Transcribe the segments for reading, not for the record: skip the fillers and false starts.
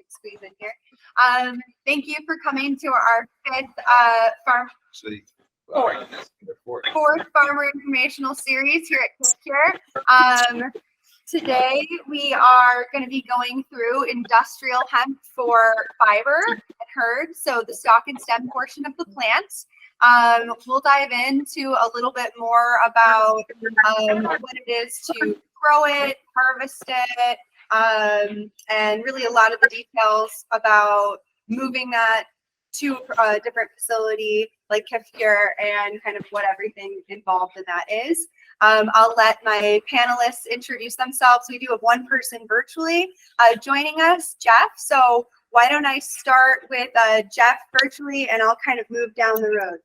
squeeze in here. Thank you for coming to our fourth Farmer Informational Series here at Kifcure. Today we are going to be going through industrial hemp for fiber and hurd, so the stalk and stem portion of the plant. We'll dive into a little bit more about what it is to grow it, harvest it, and really a lot of the details about moving that to a different facility like Kifcure and kind of what everything involved in that is. I'll let my panelists introduce themselves. We do have one person virtually joining us, Jeff. So why don't I start with Jeff virtually, and I'll kind of move down the road.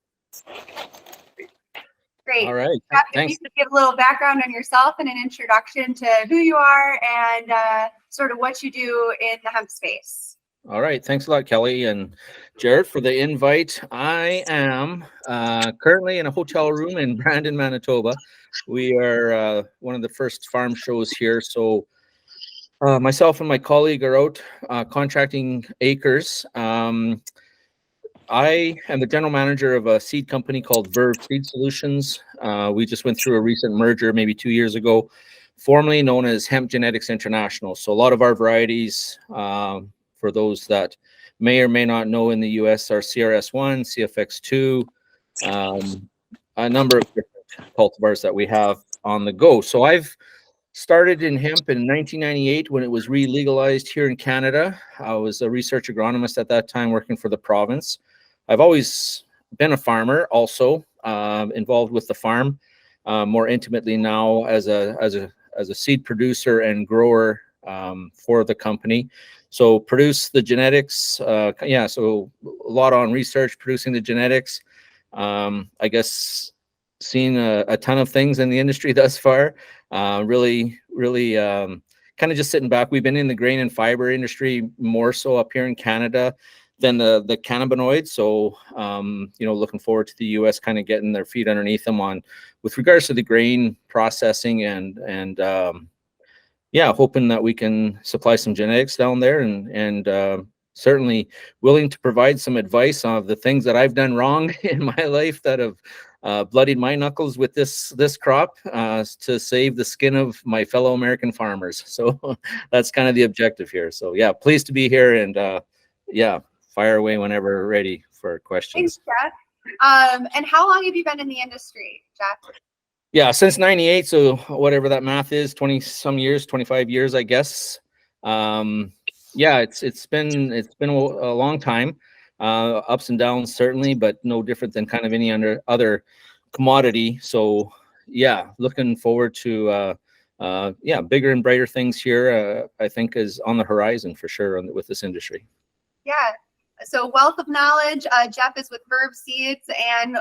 Great. All right. Jeff, thanks. if you could give a little background on yourself and an introduction to who you are and sort of what you do in the hemp space. All right. Thanks a lot, Kelly and Jarett, for the invite. I am currently in a hotel room in Brandon, Manitoba. We are one of the first farm shows here. So myself and my colleague are out contracting acres. I am the general manager of a seed company called Verve Seed Solutions. We just went through a recent merger maybe 2 years ago, formerly known as Hemp Genetics International. So a lot of our varieties, for those that may or may not know in the US, are CRS1, CFX2, a number of different cultivars that we have on the go. So I've started in hemp in 1998 when it was re-legalized here in Canada. I was a research agronomist at that time working for the province. I've always been a farmer, also involved with the farm more intimately now as a seed producer and grower for the company. So produce the genetics, so a lot on research, producing the genetics. I guess seen a ton of things in the industry thus far. Really kind of just sitting back. We've been in the grain and fiber industry more so up here in Canada than the cannabinoids. So, looking forward to the US kind of getting their feet underneath them with regards to the grain processing and hoping that we can supply some genetics down there and certainly willing to provide some advice on the things that I've done wrong in my life that have bloodied my knuckles with this crop to save the skin of my fellow American farmers. So that's kind of the objective here. So yeah, pleased to be here and fire away whenever ready for questions. Thanks, Jeff. And how long have you been in the industry, Jeff? Yeah, since 98, so whatever that math is, 20 some years, 25 years, I guess. It's been a long time, ups and downs certainly, but no different than kind of any other commodity. So yeah, looking forward to bigger and brighter things here. I think is on the horizon for sure with this industry. Yeah. So wealth of knowledge. Jeff is with Verve Seeds, and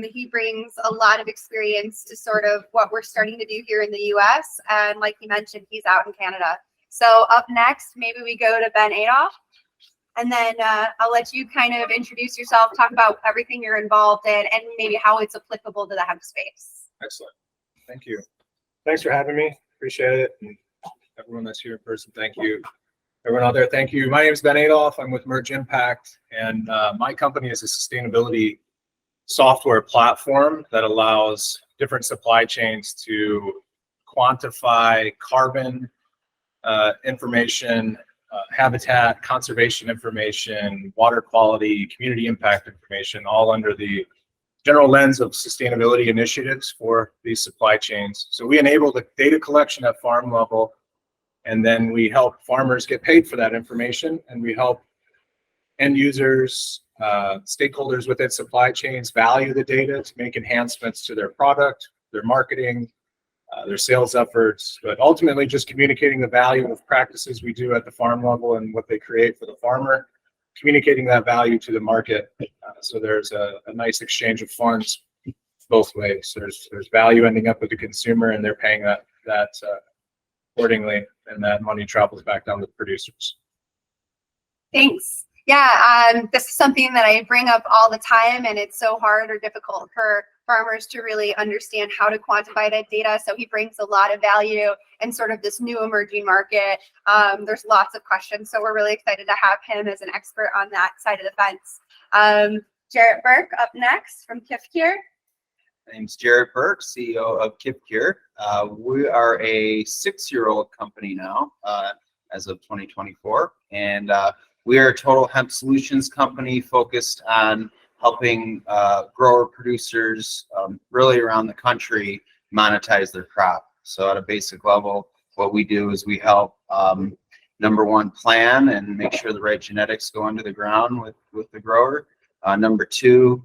he brings a lot of experience to sort of what we're starting to do here in the US. And like he mentioned, he's out in Canada. So up next, maybe we go to Ben Adolph, and then I'll let you kind of introduce yourself, talk about everything you're involved in, and maybe how it's applicable to the hemp space. Excellent. Thank you. Thanks for having me. Appreciate it. And everyone that's here in person, thank you. Everyone out there, thank you. My name is Ben Adolph. I'm with Merge Impact, and my company is a sustainability software platform that allows different supply chains to quantify carbon information, habitat, conservation information, water quality, community impact information, all under the general lens of sustainability initiatives for these supply chains. So we enable the data collection at farm level, and then we help farmers get paid for that information, and we help end users, stakeholders within supply chains value the data to make enhancements to their product, their marketing, their sales efforts, but ultimately just communicating the value of practices we do at the farm level and what they create for the farmer, communicating that value to the market. So there's a nice exchange of funds both ways. There's value ending up with the consumer, and they're paying that accordingly, and that money travels back down to the producers. Thanks. Yeah, this is something that I bring up all the time, and it's so hard or difficult for farmers to really understand how to quantify that data. So he brings a lot of value in sort of this new emerging market. There's lots of questions, so we're really excited to have him as an expert on that side of the fence. Jarett Burke up next from Kifcure. My name's Jarett Burke, CEO of Kifcure. We are a 6-year-old company now, as of 2024, and we are a total hemp solutions company focused on helping grower producers really around the country monetize their crop. So at a basic level, what we do is we help number one, plan and make sure the right genetics go into the ground with the grower. Number two,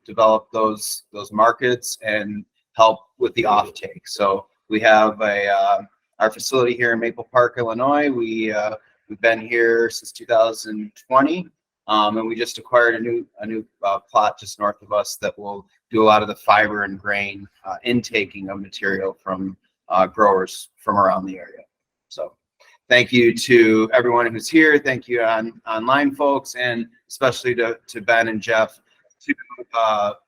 develop those markets and help with the offtake. So we have our facility here in Maple Park, Illinois. We've been here since 2020, and we just acquired a new plot just north of us that will do a lot of the fiber and grain intaking of material from growers from around the area. So thank you to everyone who's here. Thank you online folks, and especially to Ben and Jeff, two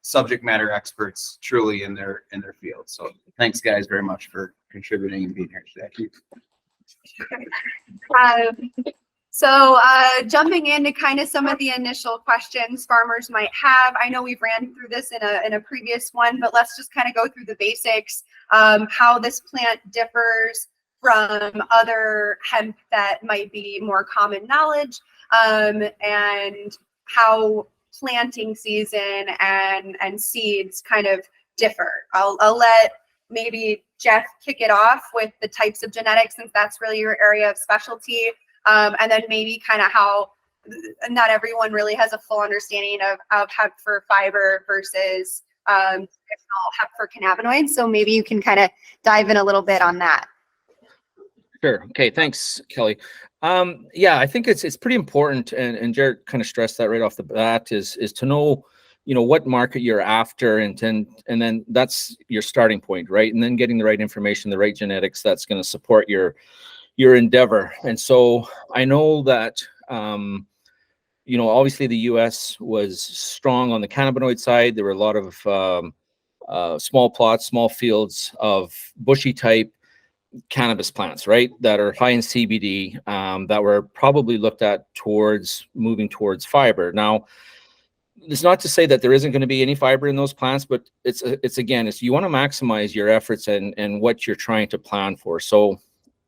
subject matter experts truly in their field. So thanks guys very much for contributing and being here today. So jumping into kind of some of the initial questions farmers might have. I know we've ran through this in a previous one, but let's just kind of go through the basics, how this plant differs from other hemp that might be more common knowledge, and how planting season and seeds kind of differ. I'll let maybe Jeff kick it off with the types of genetics, since that's really your area of specialty, and then maybe kind of how not everyone really has a full understanding of hemp for fiber versus hemp for cannabinoids. So maybe you can kind of dive in a little bit on that. Sure. Okay. Thanks, Kelly. Yeah, I think it's pretty important, and Jarett kind of stressed that right off the bat, is to know, what market you're after, and then that's your starting point, right? And then getting the right information, the right genetics that's going to support your endeavor. And so I know that obviously the U.S. was strong on the cannabinoid side. There were a lot of small plots, small fields of bushy type cannabis plants, right, that are high in CBD, that were probably looked at moving towards fiber. Now, it's not to say that there isn't going to be any fiber in those plants, but it's you want to maximize your efforts and what you're trying to plan for. So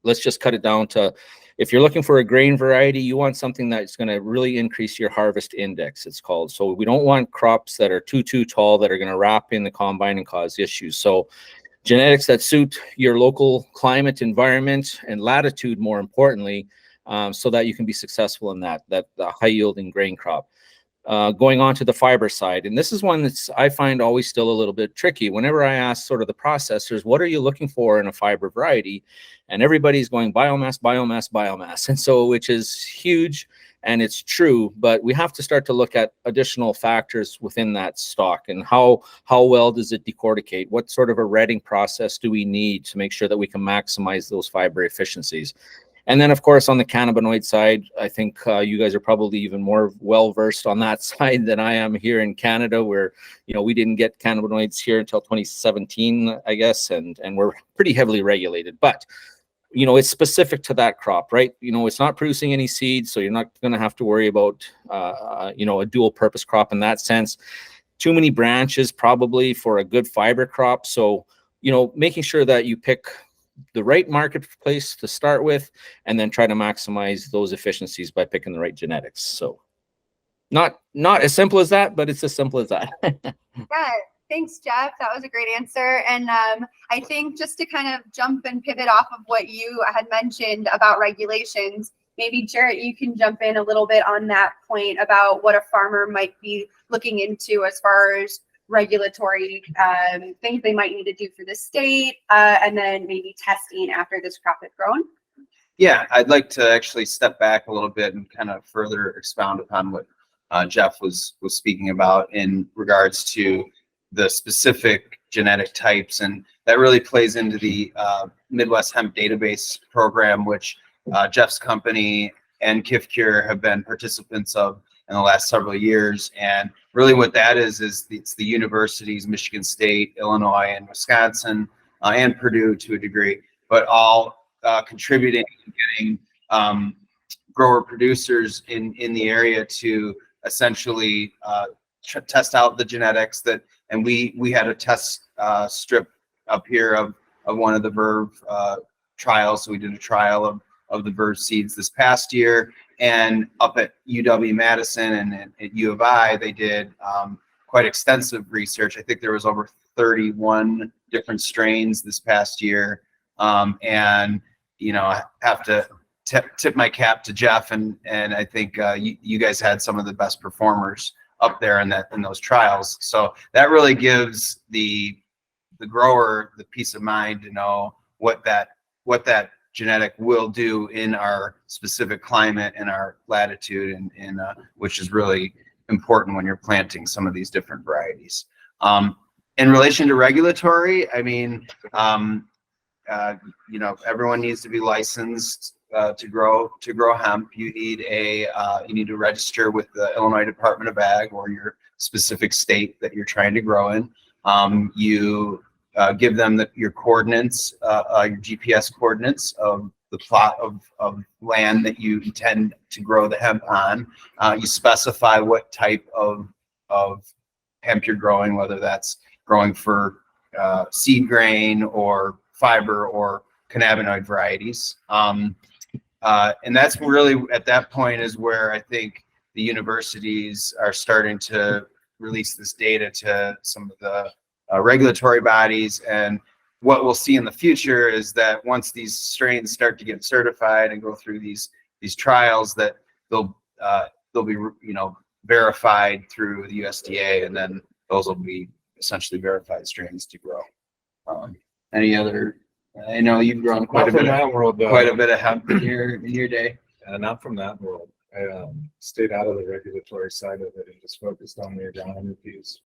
let's just cut it down to, if you're looking for a grain variety, you want something that's going to really increase your harvest index, it's called. So we don't want crops that are too tall that are going to wrap in the combine and cause issues. So genetics that suit your local climate, environment, and latitude, more importantly, so that you can be successful in that high yielding grain crop. Going on to the fiber side, and this is one that's I find always still a little bit tricky. Whenever I ask sort of the processors, what are you looking for in a fiber variety? And everybody's going biomass, biomass, biomass. And so, which is huge, and it's true, but we have to start to look at additional factors within that stock, and how well does it decorticate? What sort of a retting process do we need to make sure that we can maximize those fiber efficiencies? And then, of course, on the cannabinoid side, I think you guys are probably even more well-versed on that side than I am here in Canada, where, we didn't get cannabinoids here until 2017, I guess, and we're pretty heavily regulated. But, it's specific to that crop, right? It's not producing any seeds, so you're not going to have to worry about, a dual-purpose crop in that sense. Too many branches probably for a good fiber crop. So, making sure that you pick the right marketplace to start with, and then try to maximize those efficiencies by picking the right genetics. So not as simple as that, but it's as simple as that. Yeah, thanks, Jeff. That was a great answer. And I think just to kind of jump and pivot off of what you had mentioned about regulations, maybe Jarett, you can jump in a little bit on that point about what a farmer might be looking into as far as regulatory things they might need to do for the state, and then maybe testing after this crop is grown. Yeah, I'd like to actually step back a little bit and kind of further expound upon what Jeff was speaking about in regards to the specific genetic types, and that really plays into the Midwest Hemp Database program, which Jeff's company and Kifcure have been participants of in the last several years. And really what that is it's the universities, Michigan State, Illinois, and Wisconsin, and Purdue to a degree, but all contributing and getting grower producers in the area to essentially test out the genetics and we had a test strip up here of one of the Verve trials. So we did a trial of the Verve seeds this past year, and up at UW-Madison and at U of I, they did quite extensive research. I think there was over 31 different strains this past year. And, you know, I have to tip my cap to Jeff, and I think you guys had some of the best performers up there in those trials. So that really gives the grower the peace of mind to know what that genetic will do in our specific climate and our latitude, and which is really important when you're planting some of these different varieties. In relation to regulatory, I mean, you know, everyone needs to be licensed to grow hemp. You need to register with the Illinois Department of Ag or your specific state that you're trying to grow in. You give them your coordinates, your GPS coordinates of the plot of land that you intend to grow the hemp on. You specify what type of hemp you're growing, whether that's growing for seed grain or fiber or cannabinoid varieties. And that's really, at that point, is where I think the universities are starting to release this data to some of the regulatory bodies. And what we'll see in the future is that once these strains start to get certified and go through these trials, that they'll be, you know, verified through the USDA, and then those will be essentially verified strains to grow. Any other? I know you've grown quite a bit of hemp in your day. Not from that world. I stayed out of the regulatory side of it and just focused on the agronomy piece.